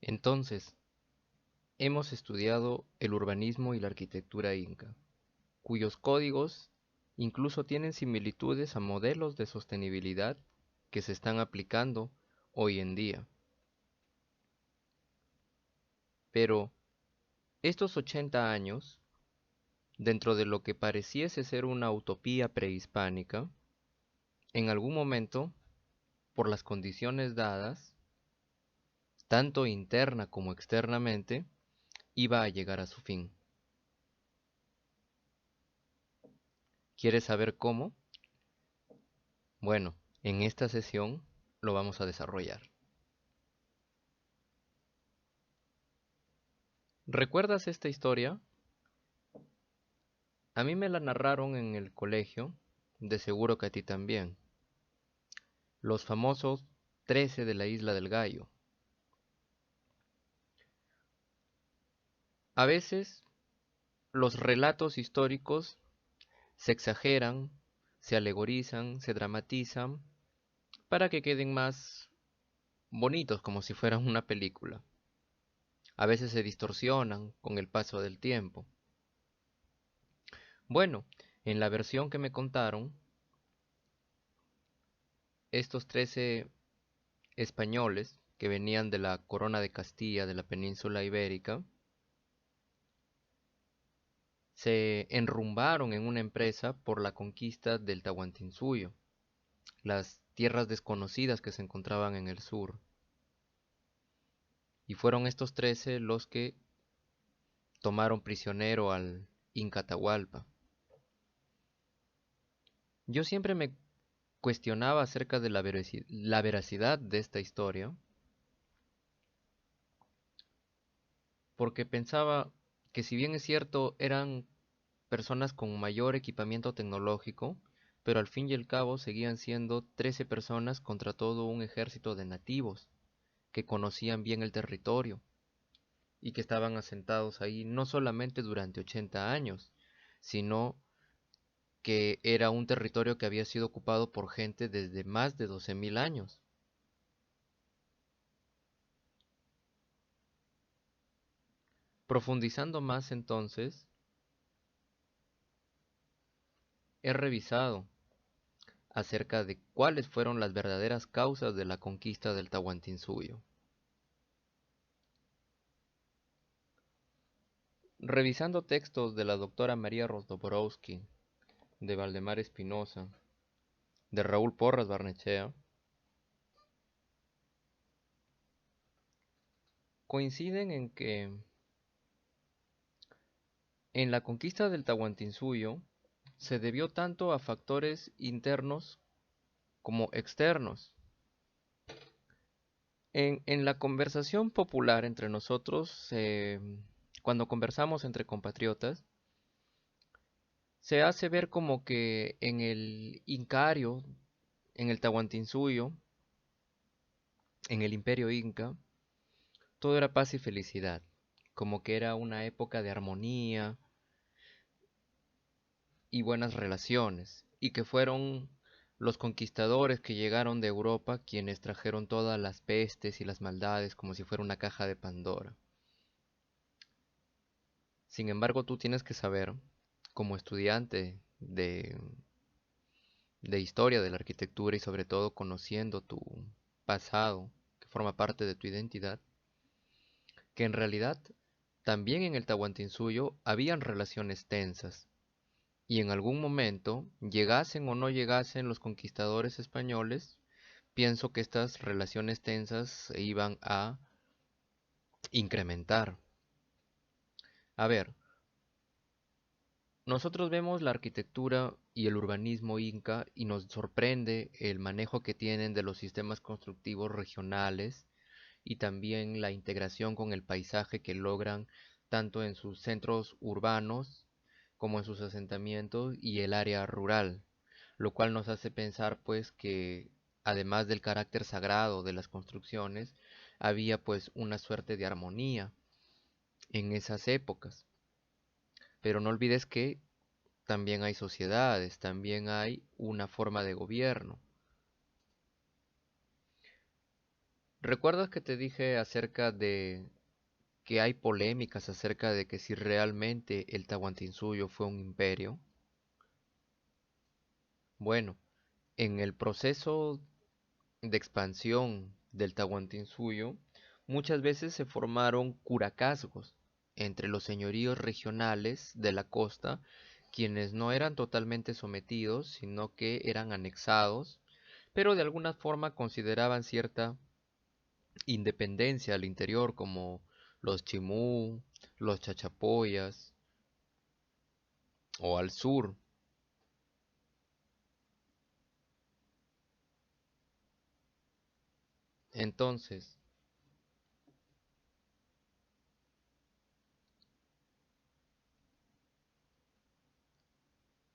Entonces, hemos estudiado el urbanismo y la arquitectura inca, cuyos códigos incluso tienen similitudes a modelos de sostenibilidad que se están aplicando hoy en día. Pero estos 80 años, dentro de lo que pareciese ser una utopía prehispánica, en algún momento, por las condiciones dadas, tanto interna como externamente, iba a llegar a su fin. ¿Quieres saber cómo? Bueno, en esta sesión lo vamos a desarrollar. ¿Recuerdas esta historia? A mí me la narraron en el colegio, de seguro que a ti también. Los famosos 13 de la Isla del Gallo. A veces los relatos históricos se exageran, se alegorizan, se dramatizan para que queden más bonitos como si fueran una película. A veces se distorsionan con el paso del tiempo. Bueno, en la versión que me contaron, estos 13 españoles que venían de la Corona de Castilla de la península ibérica se enrumbaron en una empresa por la conquista del Tahuantinsuyo, las tierras desconocidas que se encontraban en el sur. Y fueron estos 13 los que tomaron prisionero al Inca Atahualpa. Yo siempre me cuestionaba acerca de la veracidad de esta historia, porque pensaba que si bien es cierto eran personas con mayor equipamiento tecnológico, pero al fin y al cabo seguían siendo 13 personas contra todo un ejército de nativos que conocían bien el territorio y que estaban asentados ahí no solamente durante 80 años, sino que era un territorio que había sido ocupado por gente desde más de 12.000 años. Profundizando más entonces, he revisado acerca de cuáles fueron las verdaderas causas de la conquista del Tahuantinsuyo. Revisando textos de la doctora María Rosdoborowski, de Valdemar Espinosa, de Raúl Porras Barnechea, coinciden en que en la conquista del Tahuantinsuyo se debió tanto a factores internos como externos. En la conversación popular entre nosotros, cuando conversamos entre compatriotas, se hace ver como que en el Incario, en el Tahuantinsuyo, en el Imperio Inca, todo era paz y felicidad, como que era una época de armonía y buenas relaciones, y que fueron los conquistadores que llegaron de Europa quienes trajeron todas las pestes y las maldades como si fuera una caja de Pandora. Sin embargo, tú tienes que saber, como estudiante de historia de la arquitectura y sobre todo conociendo tu pasado, que forma parte de tu identidad, que en realidad también en el Tahuantinsuyo habían relaciones tensas, y en algún momento, llegasen o no llegasen los conquistadores españoles, pienso que estas relaciones tensas se iban a incrementar. A ver, nosotros vemos la arquitectura y el urbanismo inca y nos sorprende el manejo que tienen de los sistemas constructivos regionales y también la integración con el paisaje que logran tanto en sus centros urbanos como en sus asentamientos y el área rural, lo cual nos hace pensar pues que además del carácter sagrado de las construcciones, había pues una suerte de armonía en esas épocas. Pero no olvides que también hay sociedades, también hay una forma de gobierno. ¿Recuerdas que te dije acerca de que hay polémicas acerca de que si realmente el Tahuantinsuyo fue un imperio? Bueno, en el proceso de expansión del Tahuantinsuyo, muchas veces se formaron curacazgos entre los señoríos regionales de la costa, quienes no eran totalmente sometidos, sino que eran anexados, pero de alguna forma consideraban cierta independencia al interior, como los Chimú, los Chachapoyas, o al sur. Entonces,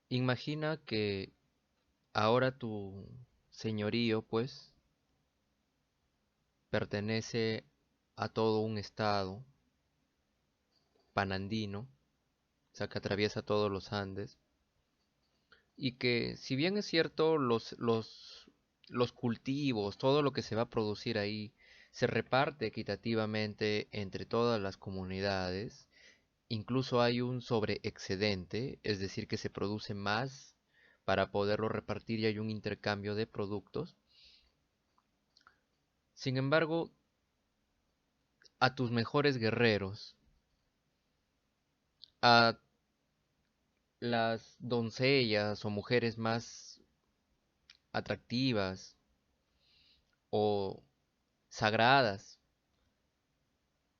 imagina que ahora tu señorío, pues, pertenece a todo un estado panandino, o sea, que atraviesa todos los Andes, y que si bien es cierto, los cultivos, todo lo que se va a producir ahí, se reparte equitativamente entre todas las comunidades, incluso hay un sobreexcedente, es decir, que se produce más para poderlo repartir y hay un intercambio de productos. Sin embargo, a tus mejores guerreros, a las doncellas o mujeres más atractivas o sagradas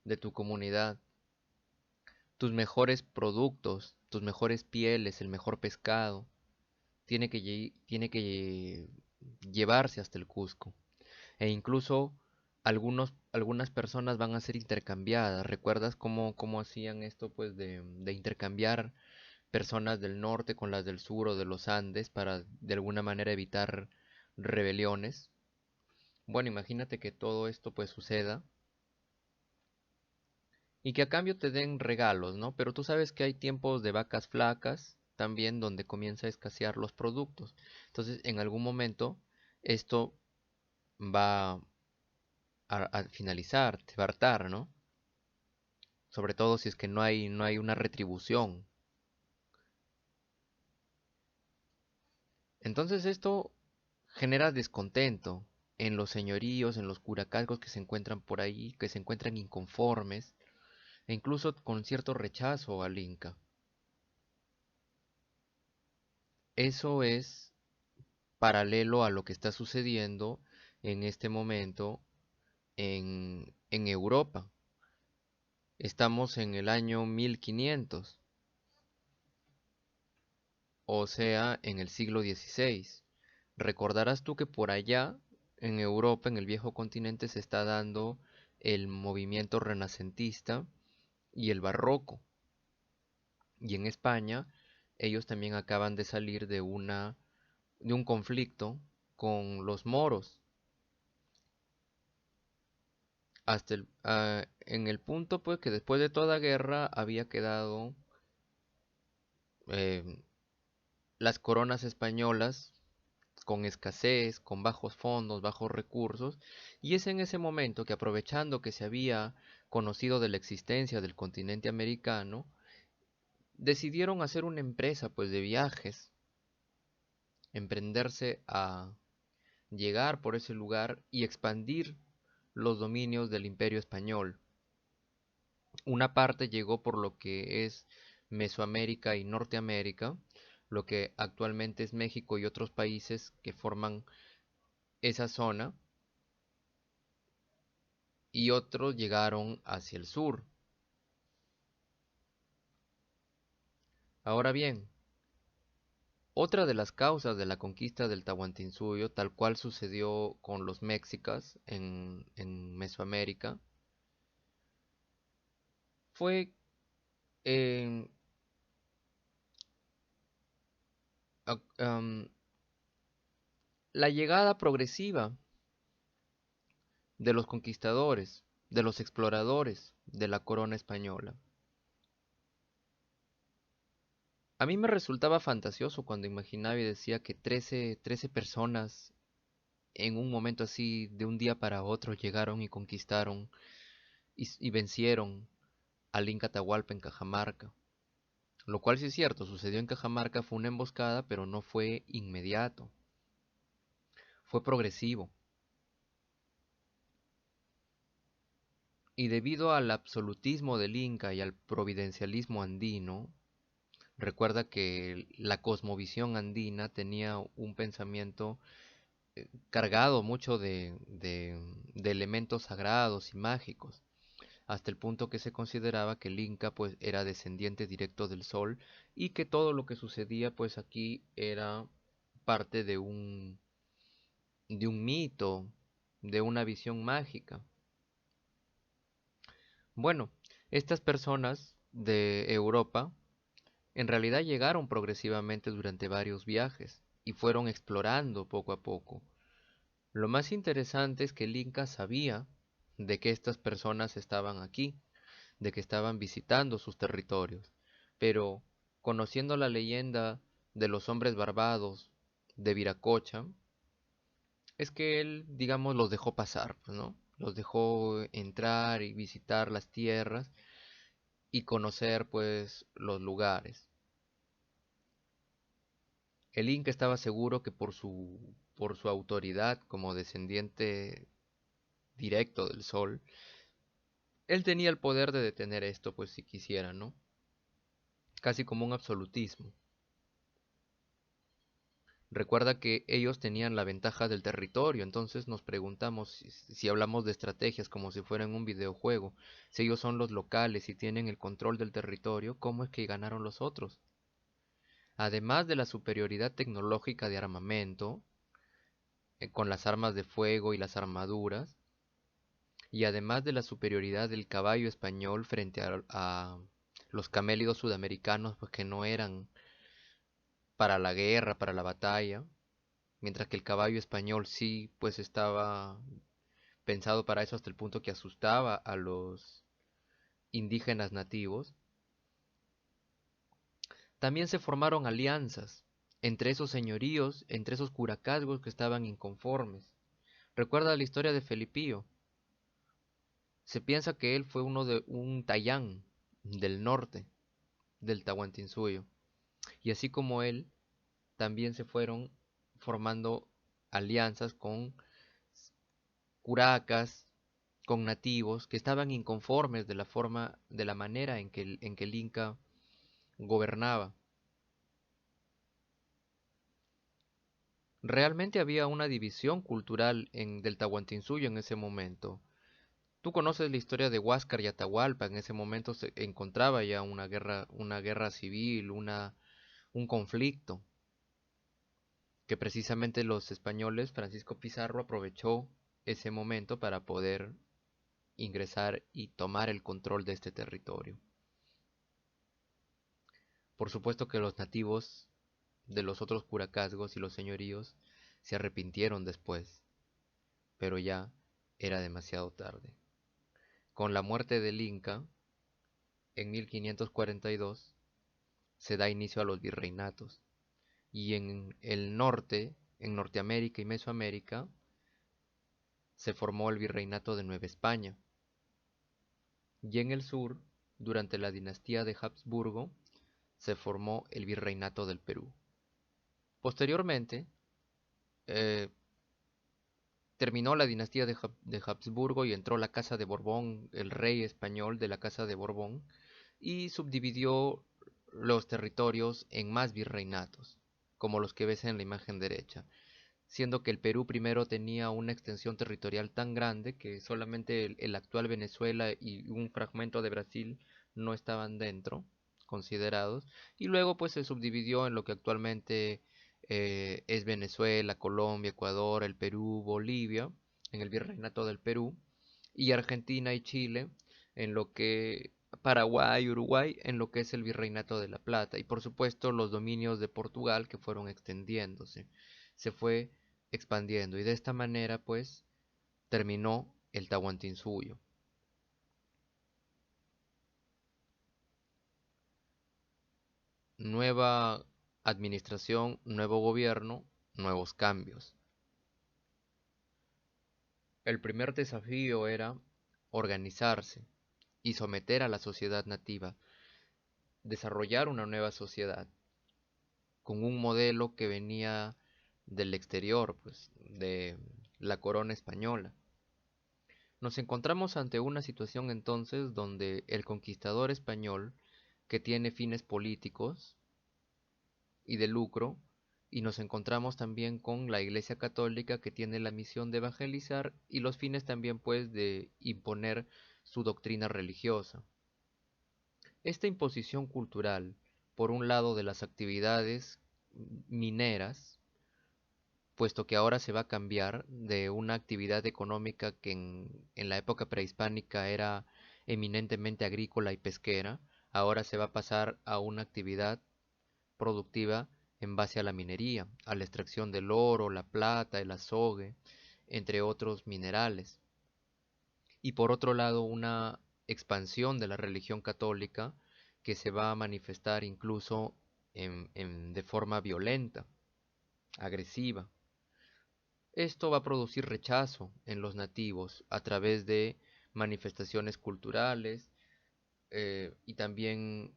de tu comunidad, tus mejores productos, tus mejores pieles, el mejor pescado, tiene que llevarse hasta el Cusco. E incluso algunas personas van a ser intercambiadas. ¿Recuerdas cómo hacían esto, pues, de intercambiar personas del norte con las del sur o de los Andes para de alguna manera evitar rebeliones? Bueno, imagínate que todo esto pues suceda y que a cambio te den regalos, ¿no? Pero tú sabes que hay tiempos de vacas flacas también donde comienza a escasear los productos. Entonces, en algún momento esto va a finalizar, te va a hartar, ¿no? Sobre todo si es que no hay una retribución. Entonces esto genera descontento en los señoríos, en los curacalcos que se encuentran por ahí, que se encuentran inconformes e incluso con cierto rechazo al Inca. Eso es paralelo a lo que está sucediendo en este momento en Europa. Estamos en el año 1500, o sea, en el siglo XVI. Recordarás tú que por allá, en Europa, en el viejo continente, se está dando el movimiento renacentista y el barroco. Y en España, ellos también acaban de salir de un conflicto con los moros, en el punto pues que después de toda guerra había quedado eh, las coronas españolas con escasez, con bajos fondos, bajos recursos, y es en ese momento que aprovechando que se había conocido de la existencia del continente americano, decidieron hacer una empresa pues de viajes, emprenderse a llegar por ese lugar y expandir los dominios del Imperio Español. Una parte llegó por lo que es Mesoamérica y Norteamérica, lo que actualmente es México y otros países que forman esa zona, y otros llegaron hacia el sur. Ahora bien, otra de las causas de la conquista del Tahuantinsuyo, tal cual sucedió con los mexicas en Mesoamérica, fue eh, la llegada progresiva de los conquistadores, de los exploradores de la corona española. A mí me resultaba fantasioso cuando imaginaba y decía que trece personas en un momento así, de un día para otro, llegaron y conquistaron y vencieron al Inca Atahualpa en Cajamarca. Lo cual sí es cierto, sucedió en Cajamarca, fue una emboscada, pero no fue inmediato, fue progresivo. Y debido al absolutismo del Inca y al providencialismo andino, recuerda que la cosmovisión andina tenía un pensamiento cargado mucho de elementos sagrados y mágicos, hasta el punto que se consideraba que el Inca pues era descendiente directo del sol y que todo lo que sucedía pues aquí era parte de un mito, de una visión mágica. Bueno, estas personas de Europa en realidad llegaron progresivamente durante varios viajes y fueron explorando poco a poco. Lo más interesante es que el Inca sabía de que estas personas estaban aquí, de que estaban visitando sus territorios, pero conociendo la leyenda de los hombres barbados de Viracocha, es que él, digamos, los dejó pasar, pues, ¿no? Los dejó entrar y visitar las tierras y conocer, pues, los lugares. El Inca estaba seguro que por su autoridad como descendiente directo del sol, él tenía el poder de detener esto, pues si quisiera, ¿no? Casi como un absolutismo. Recuerda que ellos tenían la ventaja del territorio, entonces nos preguntamos si hablamos de estrategias como si fueran un videojuego, si ellos son los locales y tienen el control del territorio, ¿cómo es que ganaron los otros? Además de la superioridad tecnológica de armamento, con las armas de fuego y las armaduras, y además de la superioridad del caballo español frente a los camélidos sudamericanos, pues que no eran para la guerra, para la batalla, mientras que el caballo español sí, pues estaba pensado para eso hasta el punto que asustaba a los indígenas nativos. También se formaron alianzas entre esos señoríos, entre esos curacazgos que estaban inconformes. Recuerda la historia de Felipío. Se piensa que él fue uno de un tayán del norte, del Tahuantinsuyo. Y así como él, también se fueron formando alianzas con curacas, con nativos que estaban inconformes de la forma, de la manera en que el Inca gobernaba. Realmente había una división cultural del Tahuantinsuyo en ese momento. Tú conoces la historia de Huáscar y Atahualpa, en ese momento se encontraba ya una guerra civil, un conflicto, que precisamente los españoles, Francisco Pizarro aprovechó ese momento para poder ingresar y tomar el control de este territorio. Por supuesto que los nativos de los otros curacazgos y los señoríos se arrepintieron después, pero ya era demasiado tarde. Con la muerte del Inca, en 1542, se da inicio a los virreinatos, y en el norte, en Norteamérica y Mesoamérica, se formó el virreinato de Nueva España, y en el sur, durante la dinastía de Habsburgo, se formó el virreinato del Perú. Posteriormente, eh, terminó la dinastía de Habsburgo y entró la Casa de Borbón, el rey español de la Casa de Borbón, y subdividió los territorios en más virreinatos, como los que ves en la imagen derecha, siendo que el Perú primero tenía una extensión territorial tan grande que solamente el actual Venezuela y un fragmento de Brasil no estaban dentro, considerados, y luego pues se subdividió en lo que actualmente es Venezuela, Colombia, Ecuador, el Perú, Bolivia, en el Virreinato del Perú, y Argentina y Chile, en lo que Paraguay, Uruguay, en lo que es el Virreinato de la Plata, y por supuesto los dominios de Portugal que fueron extendiéndose. Se fue expandiendo y de esta manera pues terminó el Tahuantinsuyo. Nueva administración, nuevo gobierno, nuevos cambios. El primer desafío era organizarse y someter a la sociedad nativa, desarrollar una nueva sociedad con un modelo que venía del exterior, pues de la corona española. Nos encontramos ante una situación entonces donde el conquistador español, que tiene fines políticos y de lucro, y nos encontramos también con la Iglesia Católica, que tiene la misión de evangelizar y los fines también pues de imponer su doctrina religiosa. Esta imposición cultural, por un lado de las actividades mineras, puesto que ahora se va a cambiar de una actividad económica que en la época prehispánica era eminentemente agrícola y pesquera, ahora se va a pasar a una actividad productiva en base a la minería, a la extracción del oro, la plata, el azogue, entre otros minerales. Y por otro lado, una expansión de la religión católica que se va a manifestar incluso de forma violenta, agresiva. Esto va a producir rechazo en los nativos a través de manifestaciones culturales y también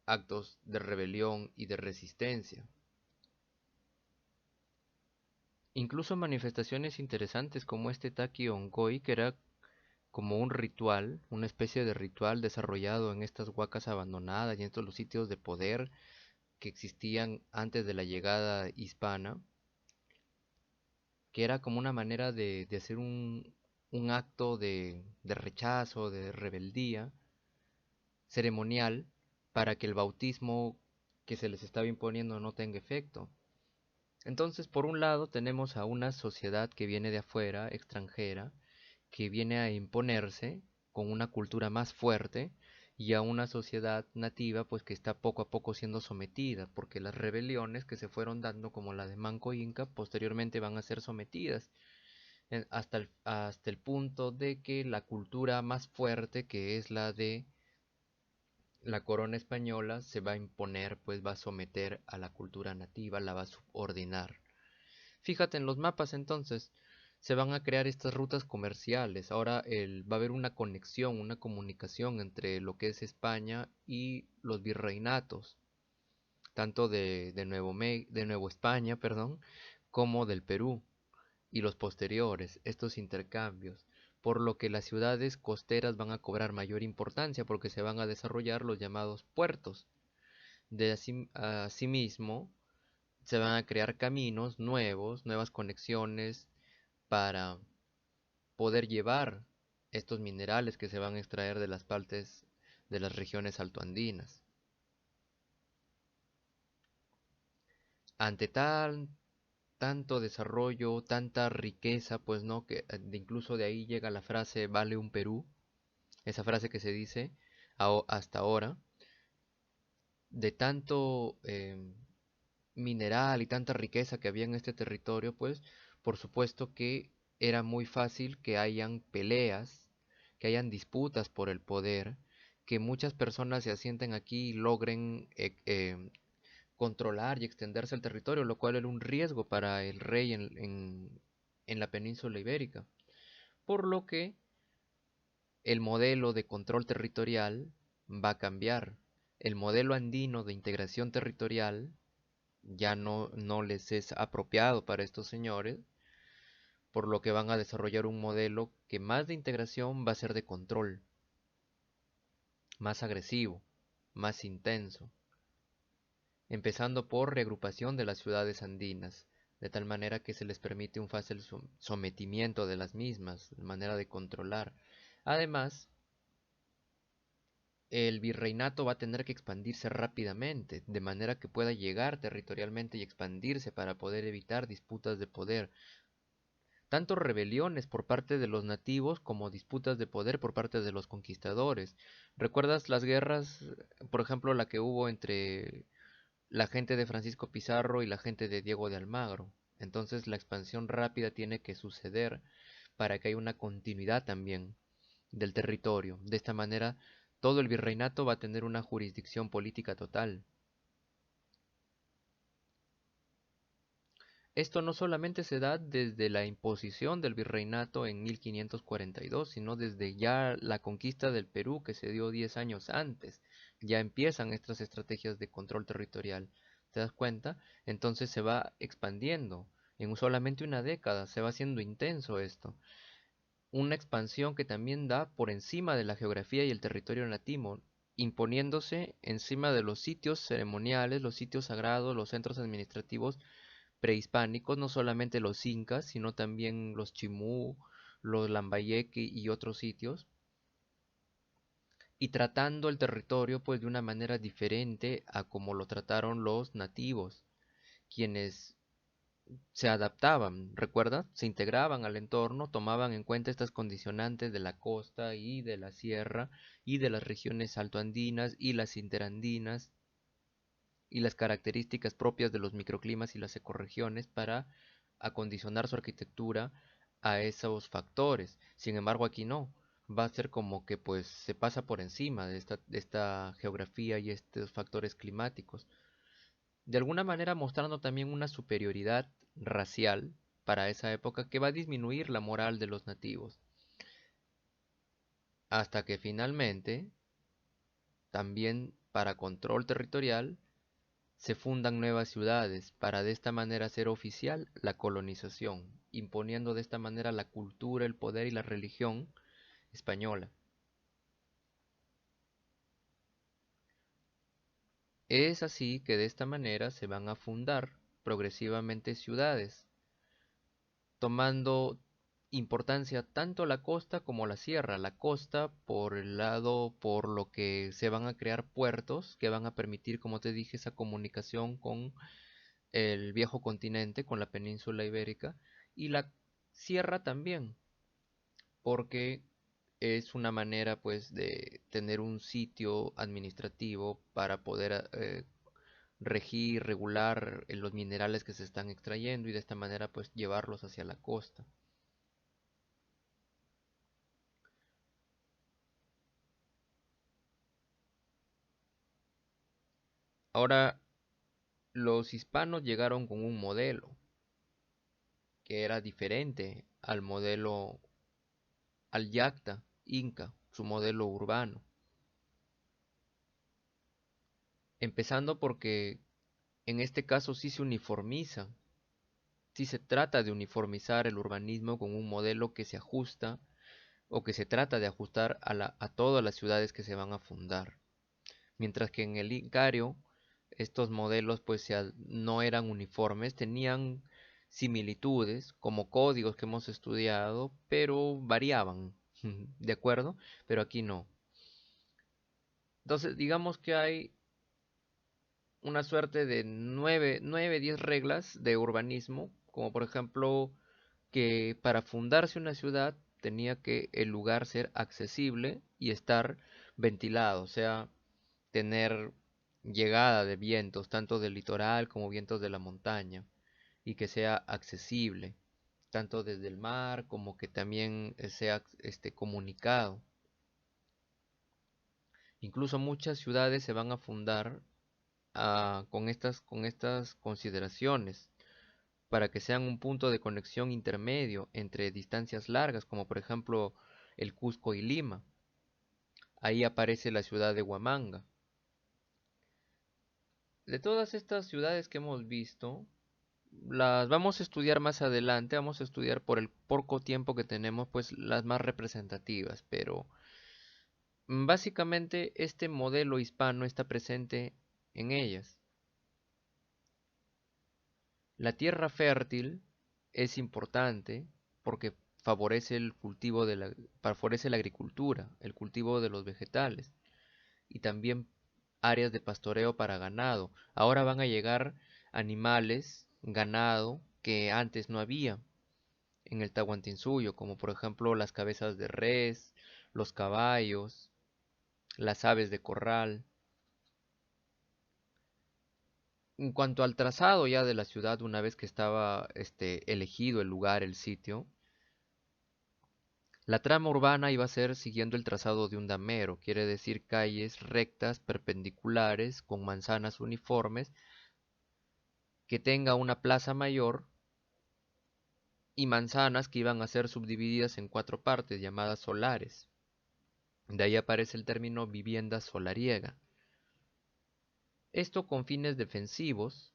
actos de rebelión y de resistencia. Incluso manifestaciones interesantes como este Taki Onkoi, que era como un ritual, una especie de ritual desarrollado en estas huacas abandonadas y en estos los sitios de poder que existían antes de la llegada hispana, que era como una manera de hacer un acto de rechazo, de rebeldía ceremonial para que el bautismo que se les estaba imponiendo no tenga efecto. Entonces, por un lado, tenemos a una sociedad que viene de afuera, extranjera, que viene a imponerse con una cultura más fuerte y a una sociedad nativa pues que está poco a poco siendo sometida, porque las rebeliones que se fueron dando como la de Manco Inca posteriormente van a ser sometidas hasta el punto de que la cultura más fuerte, que es la de la corona española, se va a imponer, pues va a someter a la cultura nativa, la va a subordinar. Fíjate en los mapas entonces, se van a crear estas rutas comerciales. Ahora va a haber una conexión, una comunicación entre lo que es España y los virreinatos, tanto de Nuevo España, perdón, como del Perú y los posteriores, estos intercambios, por lo que las ciudades costeras van a cobrar mayor importancia porque se van a desarrollar los llamados puertos. Asimismo, se van a crear caminos nuevos, nuevas conexiones para poder llevar estos minerales que se van a extraer de las partes de las regiones altoandinas. Ante tanto desarrollo, tanta riqueza, pues no, que incluso de ahí llega la frase vale un Perú, esa frase que se dice hasta ahora, de tanto mineral y tanta riqueza que había en este territorio, pues por supuesto que era muy fácil que hayan peleas, que hayan disputas por el poder, que muchas personas se asienten aquí y logren controlar y extenderse el territorio, lo cual era un riesgo para el rey en la península ibérica. Por lo que el modelo de control territorial va a cambiar. El modelo andino de integración territorial ya no les es apropiado para estos señores, por lo que van a desarrollar un modelo que más de integración va a ser de control, más agresivo, más intenso, empezando por reagrupación de las ciudades andinas, de tal manera que se les permite un fácil sometimiento de las mismas, de manera de controlar. Además, el virreinato va a tener que expandirse rápidamente, de manera que pueda llegar territorialmente y expandirse para poder evitar disputas de poder, tanto rebeliones por parte de los nativos como disputas de poder por parte de los conquistadores. ¿Recuerdas las guerras, por ejemplo, la que hubo entre la gente de Francisco Pizarro y la gente de Diego de Almagro? Entonces la expansión rápida tiene que suceder para que haya una continuidad también del territorio. De esta manera, todo el virreinato va a tener una jurisdicción política total. Esto no solamente se da desde la imposición del virreinato en 1542, sino desde ya la conquista del Perú que se dio 10 años antes. Ya empiezan estas estrategias de control territorial. ¿Te das cuenta? Entonces se va expandiendo. En solamente una década se va haciendo intenso esto. Una expansión que también da por encima de la geografía y el territorio nativo, imponiéndose encima de los sitios ceremoniales, los sitios sagrados, los centros administrativos prehispánicos, no solamente los incas, sino también los chimú, los lambayeque y otros sitios, y tratando el territorio pues de una manera diferente a como lo trataron los nativos, quienes se adaptaban, ¿recuerdas? Se integraban al entorno, tomaban en cuenta estas condicionantes de la costa y de la sierra y de las regiones altoandinas y las interandinas y las características propias de los microclimas y las ecorregiones para acondicionar su arquitectura a esos factores. Sin embargo, aquí no. Va a ser como que pues se pasa por encima de esta geografía y estos factores climáticos. De alguna manera mostrando también una superioridad racial para esa época que va a disminuir la moral de los nativos. Hasta que finalmente, también para control territorial, se fundan nuevas ciudades para de esta manera hacer oficial la colonización, imponiendo de esta manera la cultura, el poder y la religión española. Es así que de esta manera se van a fundar progresivamente ciudades, tomando importancia tanto la costa como la sierra. La costa por el lado por lo que se van a crear puertos que van a permitir, como te dije, esa comunicación con el viejo continente, con la península ibérica, y la sierra también, porque es una manera pues de tener un sitio administrativo para poder regir, regular los minerales que se están extrayendo y de esta manera pues llevarlos hacia la costa. Ahora, los hispanos llegaron con un modelo que era diferente al modelo, al Yacta Inca, su modelo urbano. Empezando porque en este caso sí se uniformiza, sí se trata de uniformizar el urbanismo con un modelo que se ajusta o que se trata de ajustar a todas las ciudades que se van a fundar. Mientras que en el Incario estos modelos pues no eran uniformes, tenían similitudes como códigos que hemos estudiado, pero variaban, ¿de acuerdo? Pero aquí no. Entonces digamos que hay una suerte de 10 reglas de urbanismo, como por ejemplo que para fundarse una ciudad tenía que el lugar ser accesible y estar ventilado, o sea, tener llegada de vientos, tanto del litoral como vientos de la montaña, y que sea accesible, tanto desde el mar como que también sea comunicado. Incluso muchas ciudades se van a fundar con estas consideraciones para que sean un punto de conexión intermedio entre distancias largas, como por ejemplo el Cusco y Lima. Ahí aparece la ciudad de Huamanga. De todas estas ciudades que hemos visto, las vamos a estudiar más adelante, vamos a estudiar por el poco tiempo que tenemos, pues las más representativas, pero básicamente este modelo hispano está presente en ellas. La tierra fértil es importante porque favorece el cultivo favorece la agricultura, el cultivo de los vegetales y también áreas de pastoreo para ganado. Ahora van a llegar animales, ganado que antes no había en el Tahuantinsuyo, como por ejemplo las cabezas de res, los caballos, las aves de corral. En cuanto al trazado ya de la ciudad, una vez que estaba elegido el lugar, el sitio, la trama urbana iba a ser siguiendo el trazado de un damero, quiere decir calles rectas, perpendiculares, con manzanas uniformes, que tenga una plaza mayor y manzanas que iban a ser subdivididas en 4 partes llamadas solares. De ahí aparece el término vivienda solariega. Esto con fines defensivos,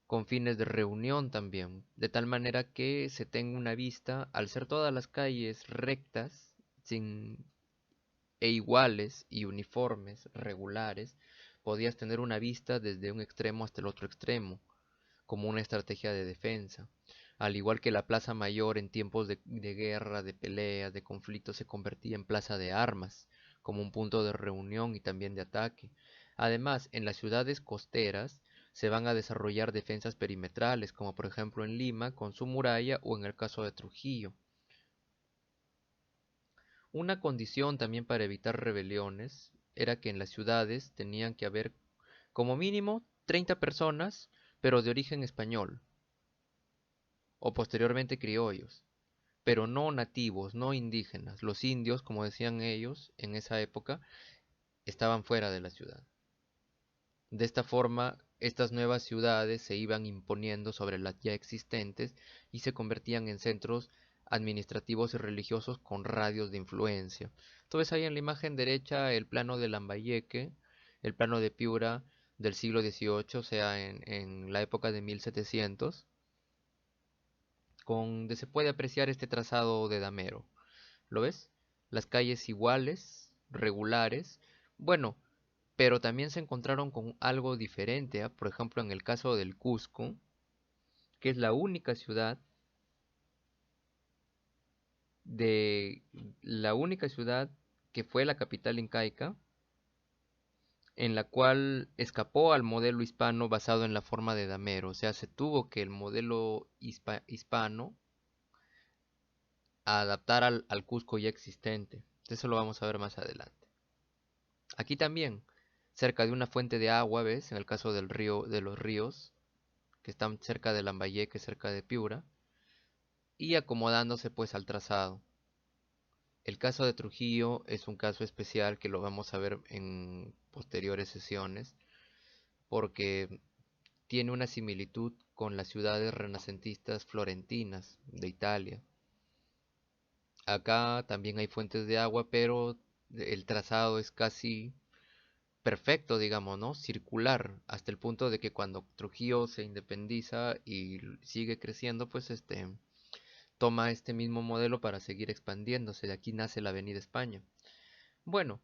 con fines de reunión también, de tal manera que se tenga una vista, al ser todas las calles rectas, sin e iguales y uniformes, regulares, podías tener una vista desde un extremo hasta el otro extremo, como una estrategia de defensa. Al igual que la plaza mayor en tiempos de guerra, de peleas, de conflictos, se convertía en plaza de armas, como un punto de reunión y también de ataque. Además, en las ciudades costeras se van a desarrollar defensas perimetrales, como por ejemplo en Lima con su muralla o en el caso de Trujillo. Una condición también para evitar rebeliones era que en las ciudades tenían que haber como mínimo 30 personas, pero de origen español, o posteriormente criollos, pero no nativos, no indígenas. Los indios, como decían ellos en esa época, estaban fuera de la ciudad. De esta forma, estas nuevas ciudades se iban imponiendo sobre las ya existentes y se convertían en centros administrativos y religiosos con radios de influencia. Tú ves ahí en la imagen derecha el plano de Lambayeque, el plano de Piura del siglo XVIII, o sea, en la época de 1700, donde se puede apreciar este trazado de damero. ¿Lo ves? Las calles iguales, regulares. Bueno, pero también se encontraron con algo diferente, ¿ah? Por ejemplo, en el caso del Cusco, que es de la única ciudad que fue la capital incaica, en la cual escapó al modelo hispano basado en la forma de damero. O sea, se tuvo que el modelo hispano adaptar al Cusco ya existente. Eso lo vamos a ver más adelante. Aquí también, cerca de una fuente de agua, ¿ves? En el caso del río, de los ríos, que están cerca de Lambayeque, cerca de Piura, y acomodándose pues al trazado. El caso de Trujillo es un caso especial que lo vamos a ver en posteriores sesiones, porque tiene una similitud con las ciudades renacentistas florentinas de Italia. Acá también hay fuentes de agua, pero el trazado es casi perfecto, digamos, ¿no? Circular, hasta el punto de que cuando Trujillo se independiza y sigue creciendo, pues toma este mismo modelo para seguir expandiéndose. De aquí nace la Avenida España. Bueno,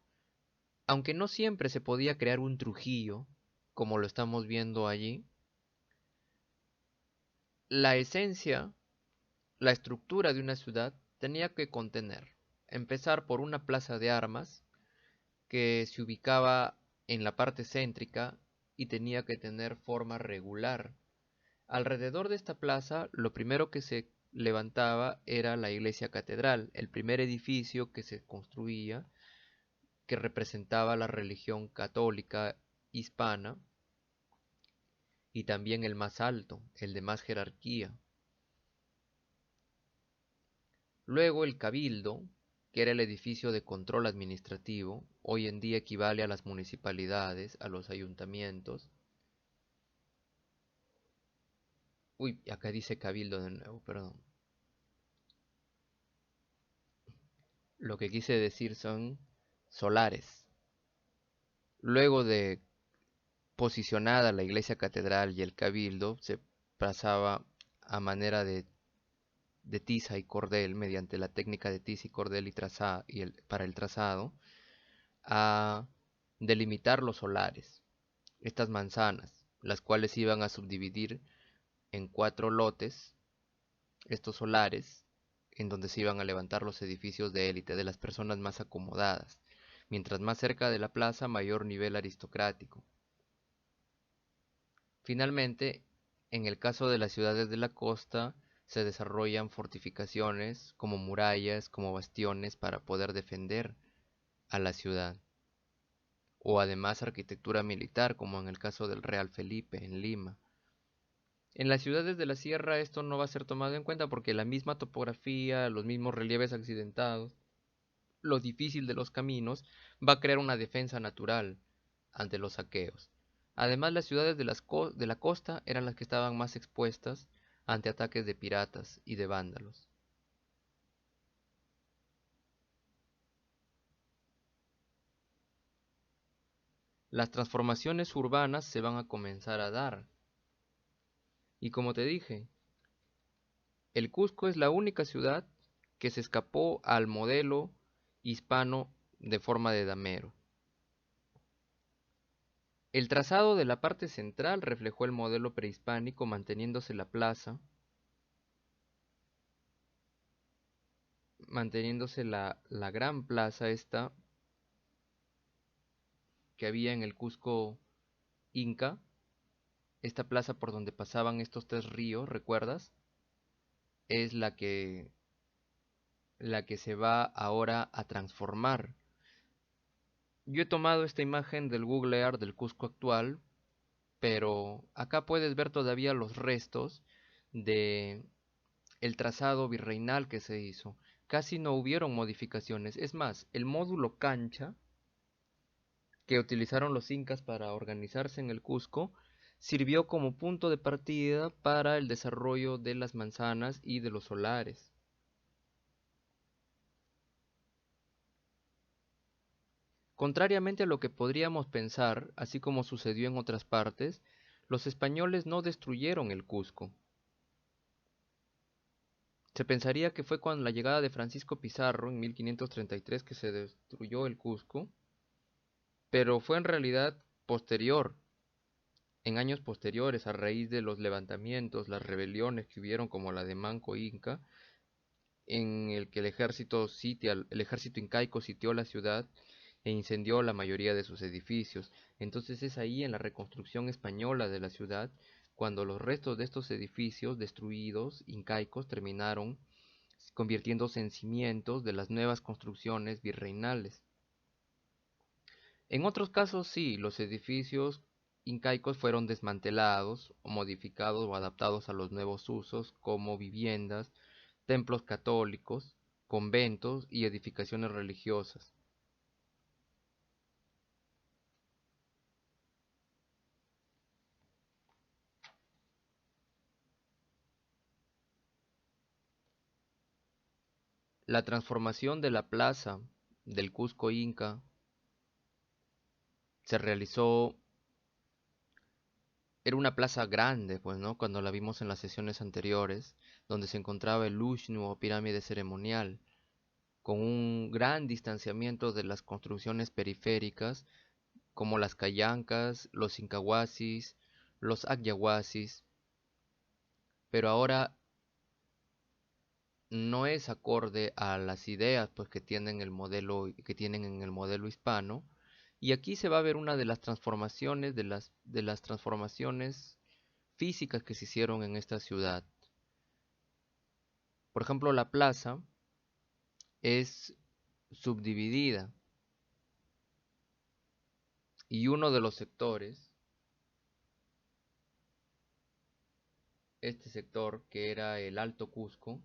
aunque no siempre se podía crear un Trujillo, como lo estamos viendo allí, la esencia, la estructura de una ciudad tenía que contener, empezar por una plaza de armas que se ubicaba en la parte céntrica y tenía que tener forma regular. Alrededor de esta plaza, lo primero que se levantaba era la iglesia catedral, el primer edificio que se construía, que representaba la religión católica hispana, y también el más alto, el de más jerarquía. Luego el cabildo, que era el edificio de control administrativo, hoy en día equivale a las municipalidades, a los ayuntamientos. Uy, acá dice cabildo de nuevo, perdón. Lo que quise decir son solares. Luego de posicionada la iglesia catedral y el cabildo, se pasaba a manera de tiza y cordel, mediante la técnica de tiza y cordel para el trazado, a delimitar los solares, estas manzanas, las cuales iban a subdividir en 4 lotes, estos solares, en donde se iban a levantar los edificios de élite, de las personas más acomodadas. Mientras más cerca de la plaza, mayor nivel aristocrático. Finalmente, en el caso de las ciudades de la costa, se desarrollan fortificaciones como murallas, como bastiones para poder defender a la ciudad. O además arquitectura militar, como en el caso del Real Felipe en Lima. En las ciudades de la sierra esto no va a ser tomado en cuenta porque la misma topografía, los mismos relieves accidentados, lo difícil de los caminos, va a crear una defensa natural ante los saqueos. Además, las ciudades de la costa eran las que estaban más expuestas ante ataques de piratas y de vándalos. Las transformaciones urbanas se van a comenzar a dar. Y como te dije, el Cusco es la única ciudad que se escapó al modelo hispano de forma de damero. El trazado de la parte central reflejó el modelo prehispánico, manteniéndose la gran plaza esta que había en el Cusco Inca, esta plaza por donde pasaban estos tres ríos, ¿recuerdas? Es la que se va ahora a transformar. Yo he tomado esta imagen del Google Earth del Cusco actual, pero acá puedes ver todavía los restos de el trazado virreinal que se hizo. Casi no hubieron modificaciones. Es más, el módulo cancha que utilizaron los incas para organizarse en el Cusco sirvió como punto de partida para el desarrollo de las manzanas y de los solares. Contrariamente a lo que podríamos pensar, así como sucedió en otras partes, los españoles no destruyeron el Cusco. Se pensaría que fue con la llegada de Francisco Pizarro en 1533 que se destruyó el Cusco, pero fue en realidad posterior, en años posteriores, a raíz de los levantamientos, las rebeliones que hubieron como la de Manco Inca, en el que el ejército incaico sitió la ciudad e incendió la mayoría de sus edificios. Entonces es ahí en la reconstrucción española de la ciudad cuando los restos de estos edificios destruidos incaicos terminaron convirtiéndose en cimientos de las nuevas construcciones virreinales. En otros casos sí, los edificios incaicos fueron desmantelados o modificados o adaptados a los nuevos usos como viviendas, templos católicos, conventos y edificaciones religiosas. La transformación de la plaza del Cusco Inca se realizó, era una plaza grande, pues, ¿no? Cuando la vimos en las sesiones anteriores, donde se encontraba el Ushnu o pirámide ceremonial, con un gran distanciamiento de las construcciones periféricas, como las callancas, los incahuasis, los agyahuasis, pero ahora no es acorde a las ideas pues que tienen en el modelo hispano, y aquí se va a ver una de las transformaciones de las transformaciones físicas que se hicieron en esta ciudad. Por ejemplo, la plaza es subdividida y uno de los sectores, este sector que era el Alto Cusco,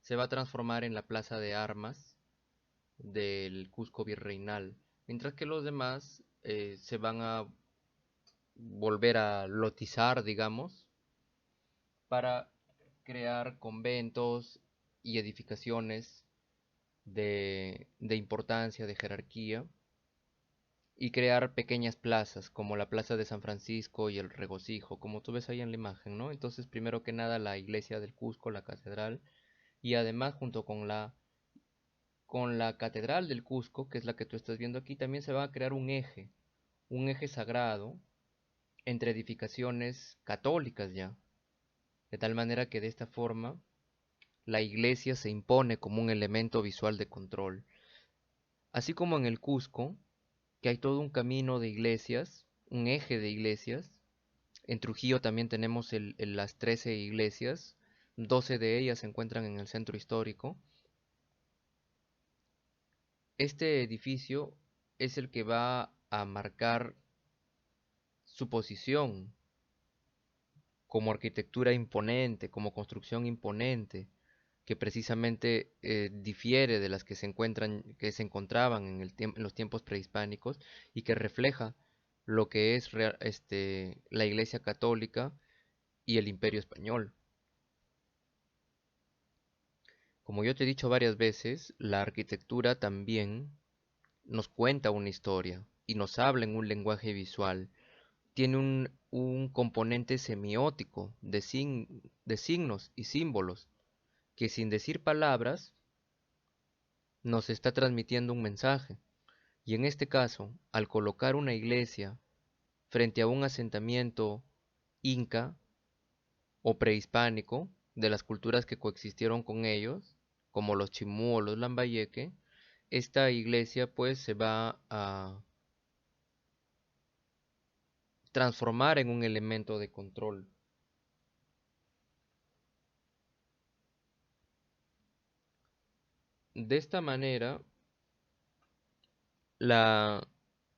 se va a transformar en la plaza de armas del Cusco virreinal, mientras que los demás se van a volver a lotizar, digamos, para crear conventos y edificaciones de importancia, de jerarquía, y crear pequeñas plazas, como la Plaza de San Francisco y el Regocijo, como tú ves ahí en la imagen, ¿no? Entonces, primero que nada, la iglesia del Cusco, la catedral, y además, junto con la catedral del Cusco, que es la que tú estás viendo aquí, también se va a crear un eje sagrado entre edificaciones católicas ya, de tal manera que de esta forma la iglesia se impone como un elemento visual de control. Así como en el Cusco, que hay todo un camino de iglesias, un eje de iglesias. En Trujillo también tenemos las 13 iglesias, 12 de ellas se encuentran en el centro histórico. Este edificio es el que va a marcar su posición como arquitectura imponente, como construcción imponente, que precisamente difiere de las que se encontraban en los tiempos prehispánicos y que refleja lo que es la Iglesia Católica y el Imperio Español. Como yo te he dicho varias veces, la arquitectura también nos cuenta una historia y nos habla en un lenguaje visual. Tiene un componente semiótico de signos y símbolos que sin decir palabras nos está transmitiendo un mensaje. Y en este caso, al colocar una iglesia frente a un asentamiento inca o prehispánico de las culturas que coexistieron con ellos, como los chimú o los lambayeque, esta iglesia pues se va a transformar en un elemento de control. De esta manera, la,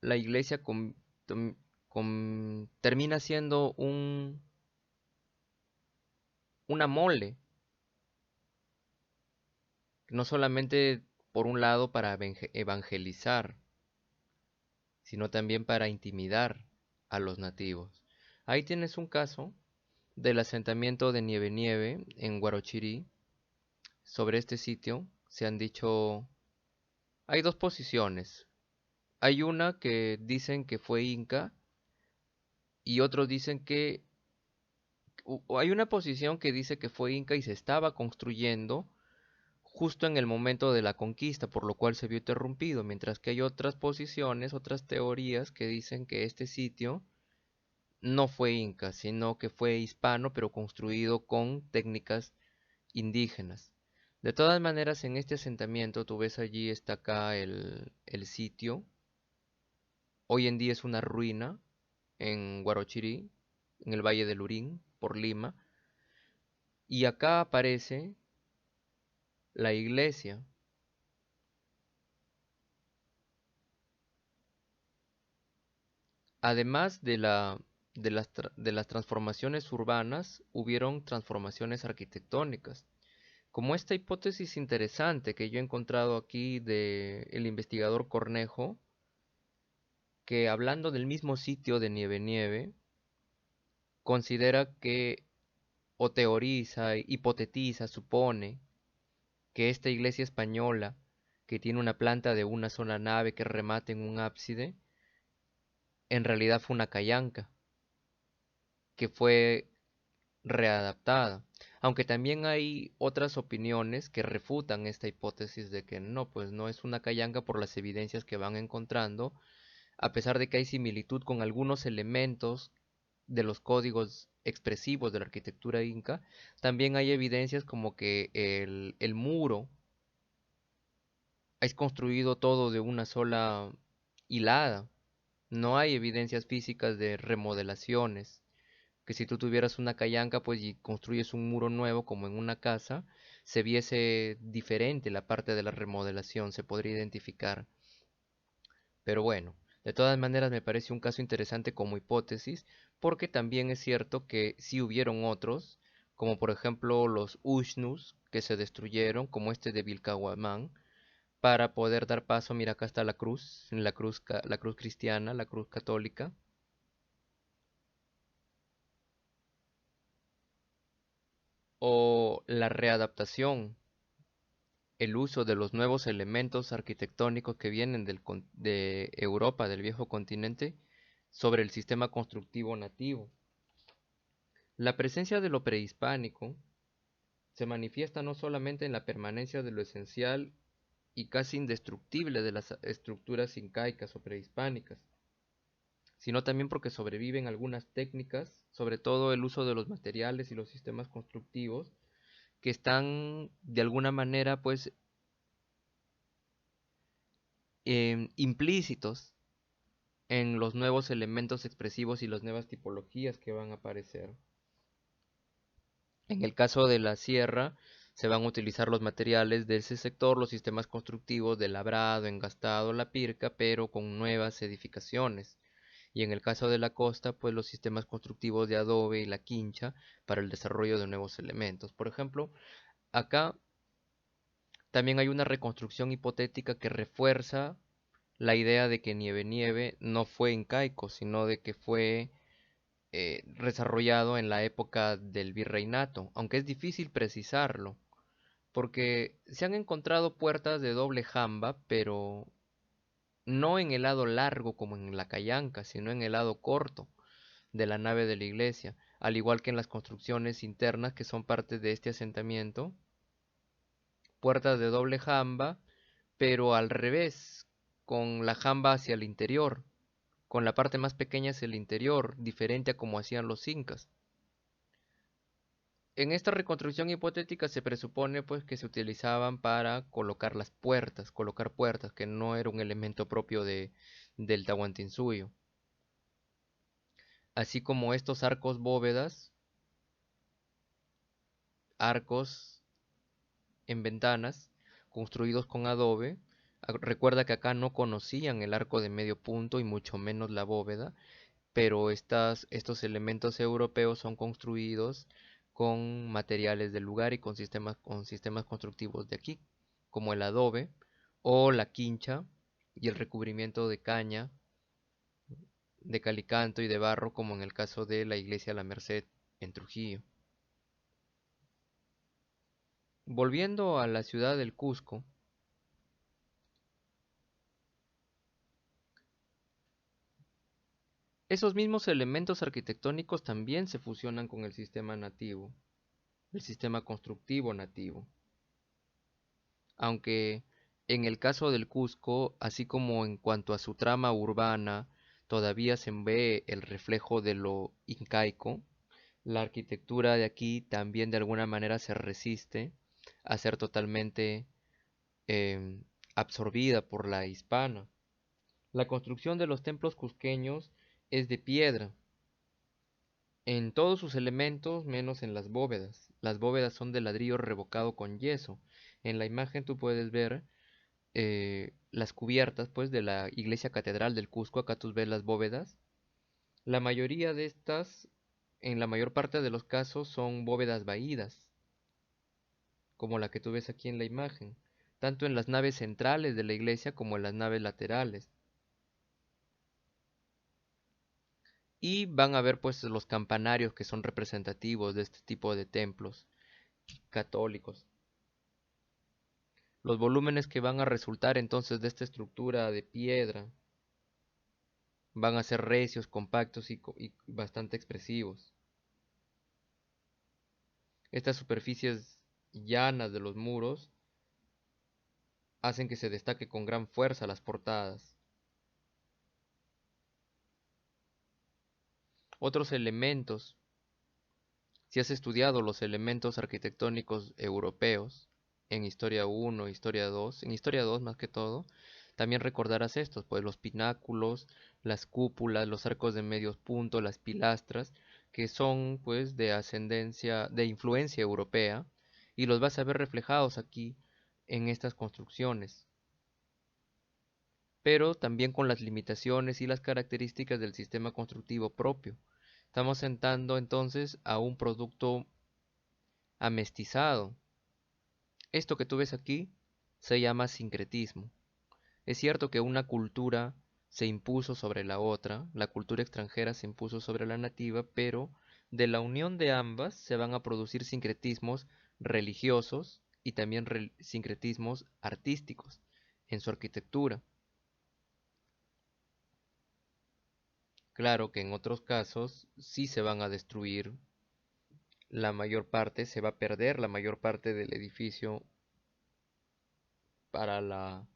la iglesia termina siendo una mole, no solamente por un lado para evangelizar, sino también para intimidar a los nativos. Ahí tienes un caso del asentamiento de Nieve Nieve en Guarochirí. Sobre este sitio se han dicho, hay dos posiciones. Hay una que dicen que fue inca y otros dicen que o hay una posición que dice que fue inca y se estaba construyendo justo en el momento de la conquista, por lo cual se vio interrumpido, mientras que hay otras posiciones, otras teorías que dicen que este sitio no fue inca, sino que fue hispano, pero construido con técnicas indígenas. De todas maneras, en este asentamiento, tú ves allí, está acá el sitio. Hoy en día es una ruina en Guarochirí, en el Valle del Lurín, por Lima. Y acá aparece la iglesia. Además de las transformaciones urbanas, hubieron transformaciones arquitectónicas. Como esta hipótesis interesante que yo he encontrado aquí de el investigador Cornejo, que hablando del mismo sitio de Nieve Nieve, considera que, o teoriza, hipotetiza, supone que esta iglesia española, que tiene una planta de una sola nave que remata en un ábside, en realidad fue una callanca, que fue readaptada. Aunque también hay otras opiniones que refutan esta hipótesis de que no, pues no es una callanca por las evidencias que van encontrando, a pesar de que hay similitud con algunos elementos de los códigos expresivos de la arquitectura inca, también hay evidencias como que el muro es construido todo de una sola hilada. No hay evidencias físicas de remodelaciones. Que si tú tuvieras una callanca, pues y construyes un muro nuevo como en una casa, se viese diferente la parte de la remodelación, se podría identificar. Pero bueno, de todas maneras me parece un caso interesante como hipótesis, porque también es cierto que sí hubieron otros, como por ejemplo los Ushnus, que se destruyeron, como este de Vilcahuamán, para poder dar paso, mira acá está la cruz cristiana, la cruz católica, o la readaptación, el uso de los nuevos elementos arquitectónicos que vienen de Europa, del viejo continente, sobre el sistema constructivo nativo. La presencia de lo prehispánico se manifiesta no solamente en la permanencia de lo esencial y casi indestructible de las estructuras incaicas o prehispánicas, sino también porque sobreviven algunas técnicas, sobre todo el uso de los materiales y los sistemas constructivos, que están de alguna manera pues implícitos en los nuevos elementos expresivos y las nuevas tipologías que van a aparecer. En el caso de la sierra, se van a utilizar los materiales de ese sector, los sistemas constructivos de labrado, engastado, la pirca, pero con nuevas edificaciones. Y en el caso de la costa, pues los sistemas constructivos de adobe y la quincha para el desarrollo de nuevos elementos. Por ejemplo, acá también hay una reconstrucción hipotética que refuerza la idea de que Nieve Nieve no fue incaico, sino de que fue desarrollado en la época del virreinato, aunque es difícil precisarlo, porque se han encontrado puertas de doble jamba, pero no en el lado largo como en la Cayanca, sino en el lado corto de la nave de la iglesia, al igual que en las construcciones internas que son parte de este asentamiento, puertas de doble jamba, pero al revés, con la jamba hacia el interior, con la parte más pequeña hacia el interior, diferente a como hacían los incas. En esta reconstrucción hipotética se presupone pues que se utilizaban para colocar puertas, que no era un elemento propio del Tahuantinsuyo. Así como estos arcos bóvedas, arcos en ventanas, construidos con adobe. Recuerda que acá no conocían el arco de medio punto y mucho menos la bóveda, pero estos elementos europeos son construidos con materiales del lugar y con sistemas constructivos de aquí, como el adobe o la quincha y el recubrimiento de caña, de calicanto y de barro, como en el caso de la iglesia La Merced en Trujillo. Volviendo a la ciudad del Cusco, esos mismos elementos arquitectónicos también se fusionan con el sistema nativo, el sistema constructivo nativo. Aunque en el caso del Cusco, así como en cuanto a su trama urbana, todavía se ve el reflejo de lo incaico, la arquitectura de aquí también de alguna manera se resiste a ser totalmente em, absorbida por la hispana. La construcción de los templos cusqueños es de piedra, en todos sus elementos menos en las bóvedas. Las bóvedas son de ladrillo revocado con yeso. En la imagen tú puedes ver las cubiertas pues de la iglesia catedral del Cusco. Acá tú ves las bóvedas. La mayoría de estas, en la mayor parte de los casos, son bóvedas vaídas, como la que tú ves aquí en la imagen, tanto en las naves centrales de la iglesia como en las naves laterales. Y van a ver pues los campanarios que son representativos de este tipo de templos católicos. Los volúmenes que van a resultar entonces de esta estructura de piedra van a ser recios, compactos y bastante expresivos. Estas superficies llanas de los muros hacen que se destaque con gran fuerza las portadas. Otros elementos, si has estudiado los elementos arquitectónicos europeos en Historia 1, Historia 2, en Historia 2 más que todo, también recordarás estos, pues los pináculos, las cúpulas, los arcos de medios puntos, las pilastras, que son pues de ascendencia, de influencia europea, y los vas a ver reflejados aquí en estas construcciones, pero también con las limitaciones y las características del sistema constructivo propio. Estamos sentando entonces a un producto amestizado. Esto que tú ves aquí se llama sincretismo. Es cierto que una cultura se impuso sobre la otra, la cultura extranjera se impuso sobre la nativa, pero de la unión de ambas se van a producir sincretismos religiosos y también sincretismos artísticos en su arquitectura. Claro que en otros casos sí se van a destruir la mayor parte, se va a perder la mayor parte del edificio para la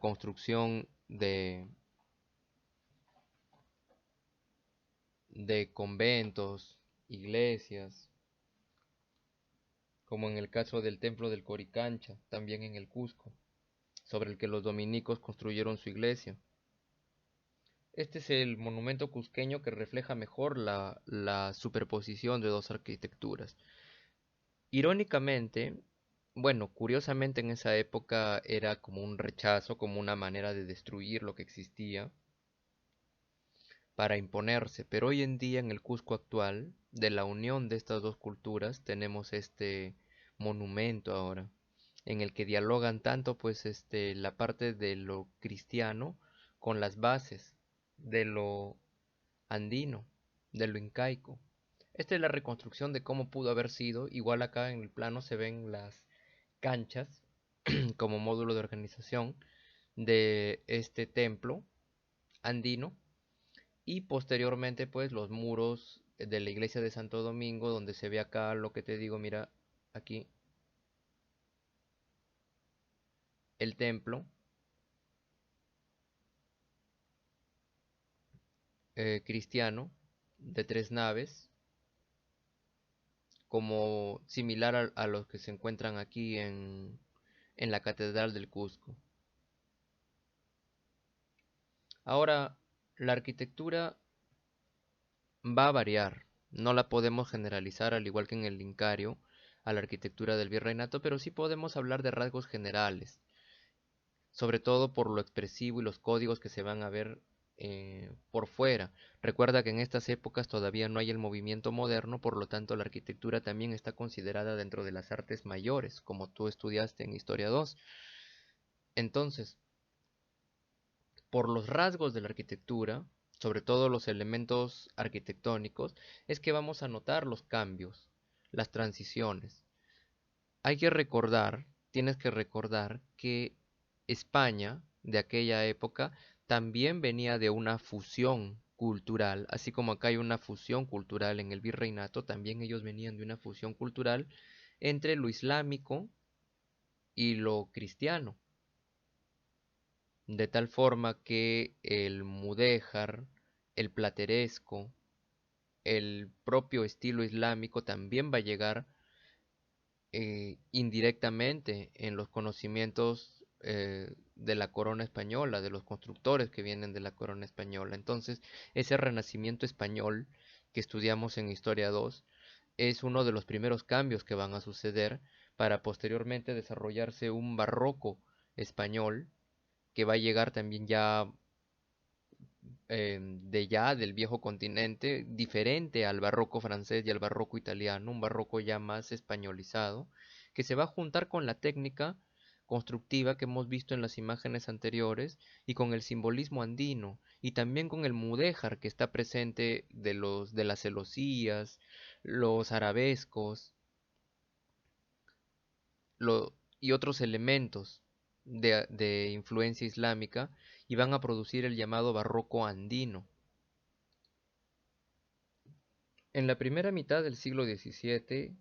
construcción de conventos, iglesias, como en el caso del templo del Coricancha, también en el Cusco, sobre el que los dominicos construyeron su iglesia. Este es el monumento cusqueño que refleja mejor la superposición de dos arquitecturas. Irónicamente, bueno, curiosamente en esa época era como un rechazo, como una manera de destruir lo que existía para imponerse, pero hoy en día en el Cusco actual, de la unión de estas dos culturas, tenemos este monumento ahora, en el que dialogan tanto pues la parte de lo cristiano con las bases de lo andino. de lo incaico. Esta es la reconstrucción de cómo pudo haber sido. Igual acá en el plano se ven las canchas como módulo de organización de este templo andino, y posteriormente pues los muros de la iglesia de Santo Domingo, donde se ve acá lo que te digo, mira aquí el templo cristiano de 3 naves, como similar a los que se encuentran aquí en la Catedral del Cusco. Ahora, la arquitectura va a variar, no la podemos generalizar al igual que en el Incario a la arquitectura del virreinato, pero sí podemos hablar de rasgos generales, sobre todo por lo expresivo y los códigos que se van a ver por fuera. Recuerda que en estas épocas todavía no hay el movimiento moderno, por lo tanto la arquitectura también está considerada dentro de las artes mayores, como tú estudiaste en Historia 2. Entonces, por los rasgos de la arquitectura, sobre todo los elementos arquitectónicos, es que vamos a notar los cambios, las transiciones. Hay que recordar, tienes que recordar que España de aquella época también venía de una fusión cultural, así como acá hay una fusión cultural en el virreinato, también ellos venían de una fusión cultural entre lo islámico y lo cristiano, de tal forma que el mudéjar, el plateresco, el propio estilo islámico también va a llegar indirectamente en los conocimientos de la corona española, de los constructores que vienen de la corona española. Entonces, ese renacimiento español que estudiamos en Historia 2 es uno de los primeros cambios que van a suceder para posteriormente desarrollarse un barroco español que va a llegar también ya de ya del viejo continente, diferente al barroco francés y al barroco italiano, un barroco ya más españolizado, que se va a juntar con la técnica constructiva que hemos visto en las imágenes anteriores y con el simbolismo andino y también con el mudéjar que está presente de las celosías, los arabescos y otros elementos de influencia islámica, y van a producir el llamado barroco andino. En la primera mitad del siglo XVII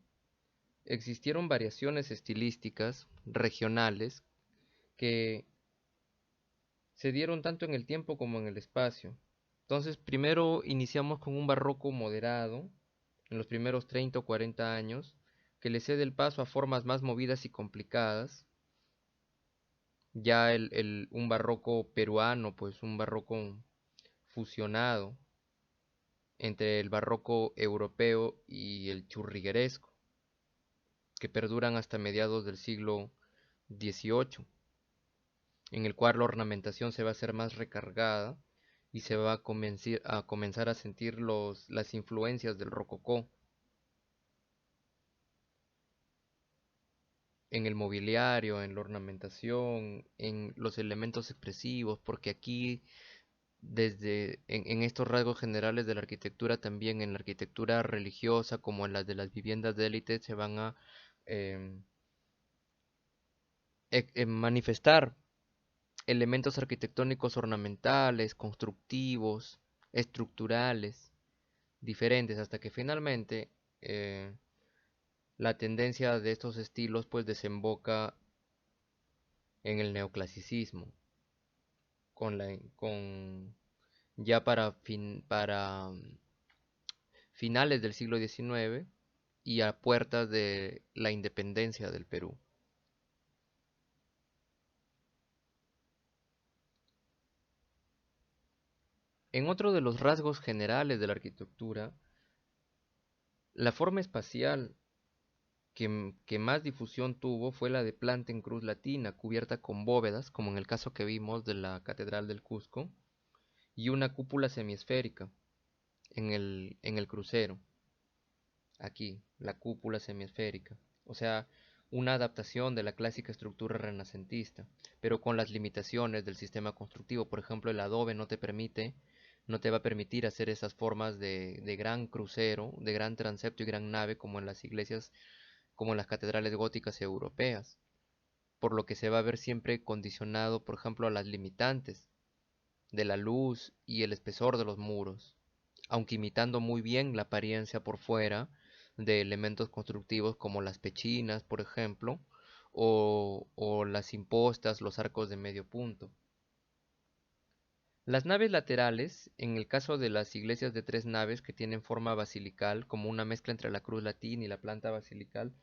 existieron variaciones estilísticas regionales que se dieron tanto en el tiempo como en el espacio. Entonces, primero iniciamos con un barroco moderado, en los primeros 30 o 40 años, que le cede el paso a formas más movidas y complicadas. Ya un barroco peruano, pues un barroco fusionado entre el barroco europeo y el churrigueresco, que perduran hasta mediados del siglo XVIII, en el cual la ornamentación se va a hacer más recargada y se va a comenzar a sentir las influencias del rococó en el mobiliario, en la ornamentación, en los elementos expresivos, porque aquí en estos rasgos generales de la arquitectura, también en la arquitectura religiosa como en las de las viviendas de élite se van a em, manifestar elementos arquitectónicos ornamentales, constructivos, estructurales, diferentes, hasta que finalmente la tendencia de estos estilos pues desemboca en el neoclasicismo, con ya para finales del siglo XIX y a puertas de la independencia del Perú. En otro de los rasgos generales de la arquitectura, la forma espacial que más difusión tuvo fue la de planta en cruz latina, cubierta con bóvedas, como en el caso que vimos de la Catedral del Cusco, y una cúpula semiesférica en el crucero. Aquí, la cúpula semiesférica. O sea, una adaptación de la clásica estructura renacentista, pero con las limitaciones del sistema constructivo. Por ejemplo, el adobe no te permite no te va a permitir hacer esas formas de gran crucero, de gran transepto y gran nave como en las iglesias, como en las catedrales góticas europeas, por lo que se va a ver siempre condicionado, por ejemplo, a las limitantes de la luz y el espesor de los muros, aunque imitando muy bien la apariencia por fuera de elementos constructivos como las pechinas, por ejemplo, o las impostas, los arcos de medio punto. Las naves laterales, en el caso de las iglesias de tres naves que tienen forma basilical, como una mezcla entre la cruz latina y la planta basilical,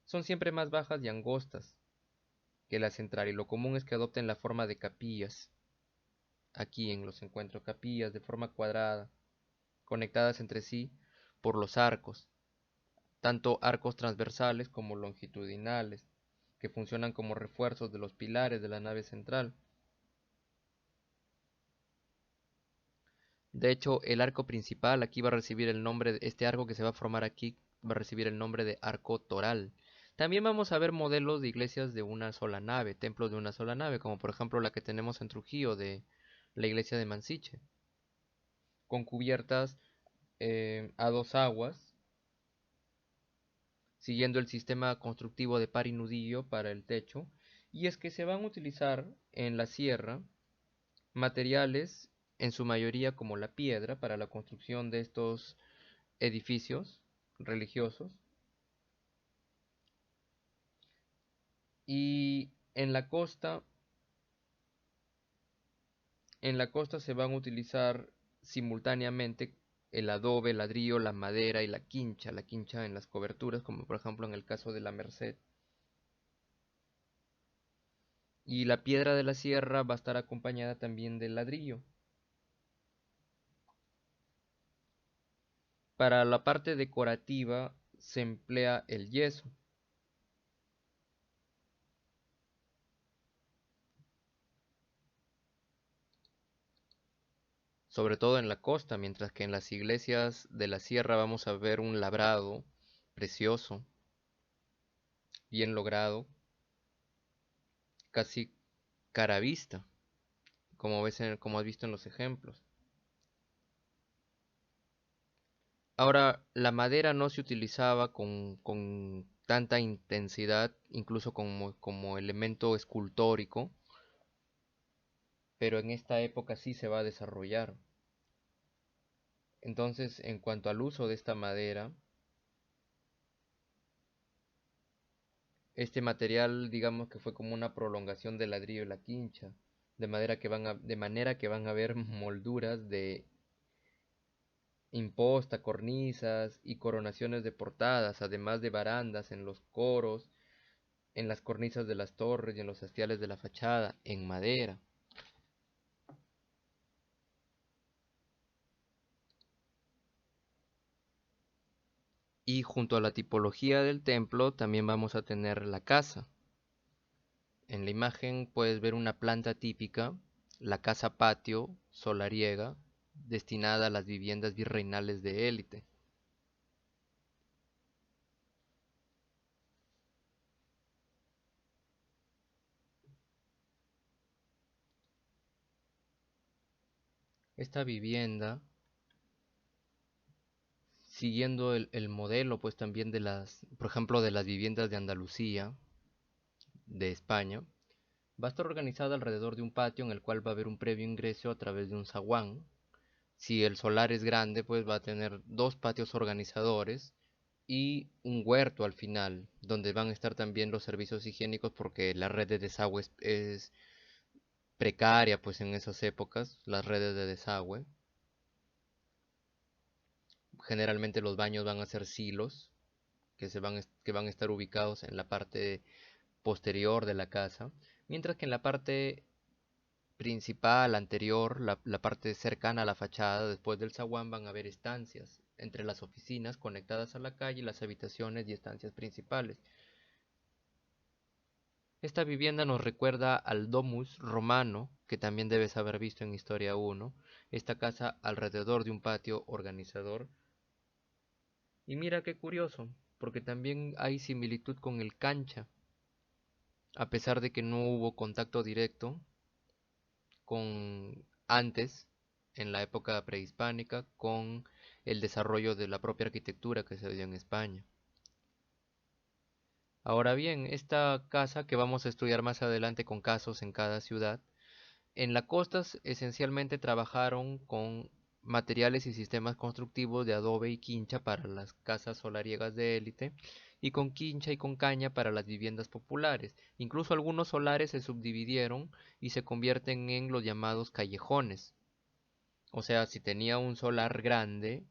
son siempre más bajas y angostas que la central, y lo común es que adopten la forma de capillas. Aquí en los encuentro capillas de forma cuadrada, conectadas entre sí por los arcos, tanto arcos transversales como longitudinales, que funcionan como refuerzos de los pilares de la nave central. De hecho, el arco principal aquí va a recibir el nombre, este arco que se va a formar aquí va a recibir el nombre de arco toral. También vamos a ver modelos de iglesias de una sola nave, templos de una sola nave, como por ejemplo la que tenemos en Trujillo de la iglesia de Mansiche, con cubiertas a dos aguas, siguiendo el sistema constructivo de par y nudillo para el techo. Y es que se van a utilizar en la sierra materiales en su mayoría como la piedra para la construcción de estos edificios religiosos, y en la costa se van a utilizar simultáneamente el adobe, el ladrillo, la madera y la quincha en las coberturas, como por ejemplo en el caso de la Merced. Y la piedra de la sierra va a estar acompañada también del ladrillo. Para la parte decorativa se emplea el yeso, sobre todo en la costa, mientras que en las iglesias de la sierra vamos a ver un labrado precioso, bien logrado, casi caravista, como has visto en los ejemplos. Ahora, la madera no se utilizaba con tanta intensidad, incluso como elemento escultórico, pero en esta época sí se va a desarrollar. Entonces, en cuanto al uso de esta madera, este material, digamos que fue como una prolongación del ladrillo y la quincha, de manera que van a haber molduras de imposta, cornisas y coronaciones de portadas, además de barandas en los coros, en las cornisas de las torres y en los hastiales de la fachada, en madera. Y junto a la tipología del templo también vamos a tener la casa. En la imagen puedes ver una planta típica, la casa patio solariega, destinada a las viviendas virreinales de élite. Esta vivienda, siguiendo el modelo pues también por ejemplo, de las viviendas de Andalucía, de España, va a estar organizada alrededor de un patio en el cual va a haber un previo ingreso a través de un zaguán. Si el solar es grande, pues va a tener dos patios organizadores y un huerto al final, donde van a estar también los servicios higiénicos porque la red de desagüe es precaria, pues en esas épocas, las redes de desagüe. Generalmente los baños van a ser silos que van a estar ubicados en la parte posterior de la casa, mientras que en la parte principal, anterior, la parte cercana a la fachada, después del zaguán, van a haber estancias entre las oficinas conectadas a la calle y las habitaciones y estancias principales. Esta vivienda nos recuerda al domus romano, que también debes haber visto en Historia 1, esta casa alrededor de un patio organizador. Y mira qué curioso, porque también hay similitud con el cancha, a pesar de que no hubo contacto directo con antes en la época prehispánica con el desarrollo de la propia arquitectura que se dio en España. Ahora bien, esta casa que vamos a estudiar más adelante con casos en cada ciudad, en la costa esencialmente trabajaron con materiales y sistemas constructivos de adobe y quincha para las casas solariegas de élite y con quincha y con caña para las viviendas populares. Incluso algunos solares se subdividieron y se convierten en los llamados callejones. O sea, si tenía un solar grande,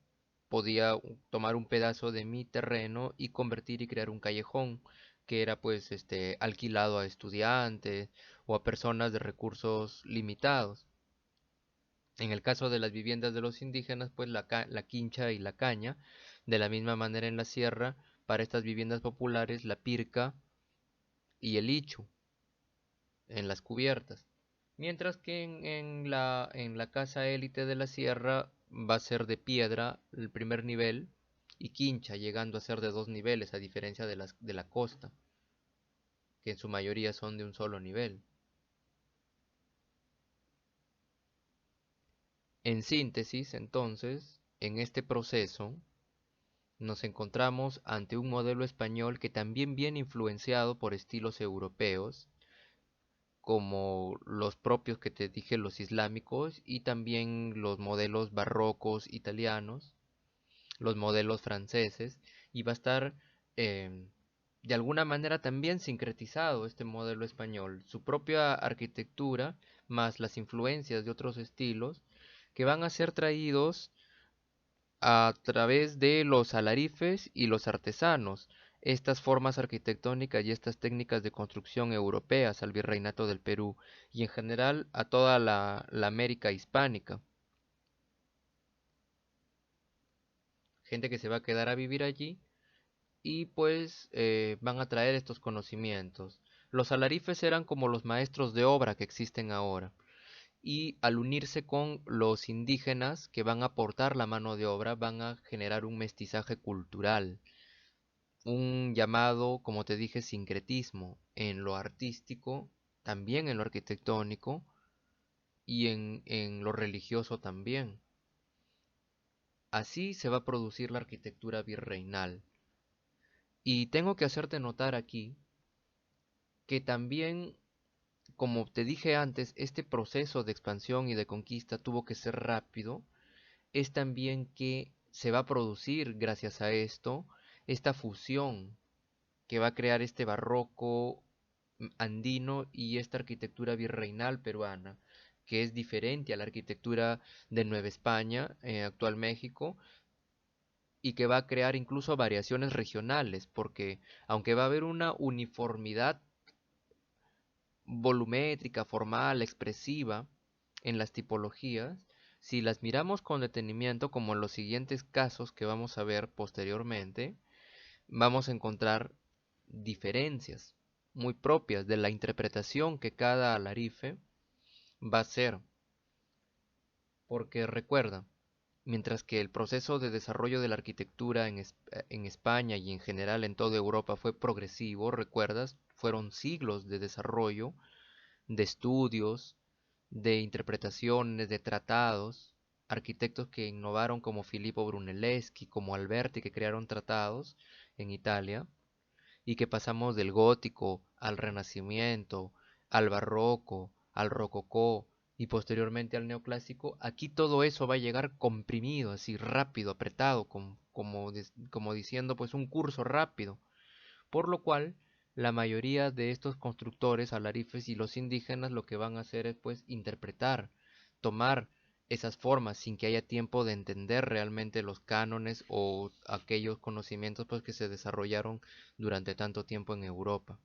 podía tomar un pedazo de mi terreno y convertir y crear un callejón que era pues alquilado a estudiantes o a personas de recursos limitados. En el caso de las viviendas de los indígenas, pues la quincha y la caña, de la misma manera en la sierra, para estas viviendas populares, la pirca y el ichu en las cubiertas. Mientras que en la casa élite de la sierra va a ser de piedra el primer nivel y quincha, llegando a ser de dos niveles, a diferencia de la costa, que en su mayoría son de un solo nivel. En síntesis, entonces, en este proceso nos encontramos ante un modelo español que también viene influenciado por estilos europeos, como los propios que te dije, los islámicos, y también los modelos barrocos italianos, los modelos franceses, y va a estar de alguna manera también sincretizado este modelo español, su propia arquitectura, más las influencias de otros estilos, que van a ser traídos a través de los alarifes y los artesanos, estas formas arquitectónicas y estas técnicas de construcción europeas al virreinato del Perú y en general a toda la América hispánica. Gente que se va a quedar a vivir allí y pues van a traer estos conocimientos. Los alarifes eran como los maestros de obra que existen ahora y al unirse con los indígenas que van a aportar la mano de obra van a generar un mestizaje cultural, un llamado, como te dije, sincretismo en lo artístico, también en lo arquitectónico y en lo religioso también. Así se va a producir la arquitectura virreinal. Y tengo que hacerte notar aquí que también, como te dije antes, este proceso de expansión y de conquista tuvo que ser rápido, es también que se va a producir, gracias a esto, esta fusión que va a crear este barroco andino y esta arquitectura virreinal peruana, que es diferente a la arquitectura de Nueva España, actual México, y que va a crear incluso variaciones regionales, porque aunque va a haber una uniformidad volumétrica, formal, expresiva en las tipologías, si las miramos con detenimiento, como en los siguientes casos que vamos a ver posteriormente, vamos a encontrar diferencias muy propias de la interpretación que cada alarife va a hacer. Porque recuerda, mientras que el proceso de desarrollo de la arquitectura en España y en general en toda Europa fue progresivo, recuerdas, fueron siglos de desarrollo, de estudios, de interpretaciones, de tratados, arquitectos que innovaron como Filippo Brunelleschi, como Alberti, que crearon tratados en Italia, y que pasamos del gótico al renacimiento, al barroco, al rococó y posteriormente al neoclásico, aquí todo eso va a llegar comprimido, así rápido, apretado, como diciendo pues un curso rápido, por lo cual la mayoría de estos constructores, alarifes y los indígenas lo que van a hacer es pues interpretar, tomar esas formas sin que haya tiempo de entender realmente los cánones o aquellos conocimientos pues que se desarrollaron durante tanto tiempo en Europa.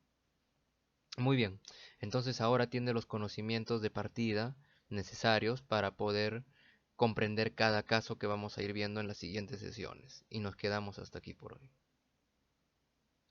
Muy bien, entonces ahora tiene los conocimientos de partida necesarios para poder comprender cada caso que vamos a ir viendo en las siguientes sesiones y nos quedamos hasta aquí por hoy.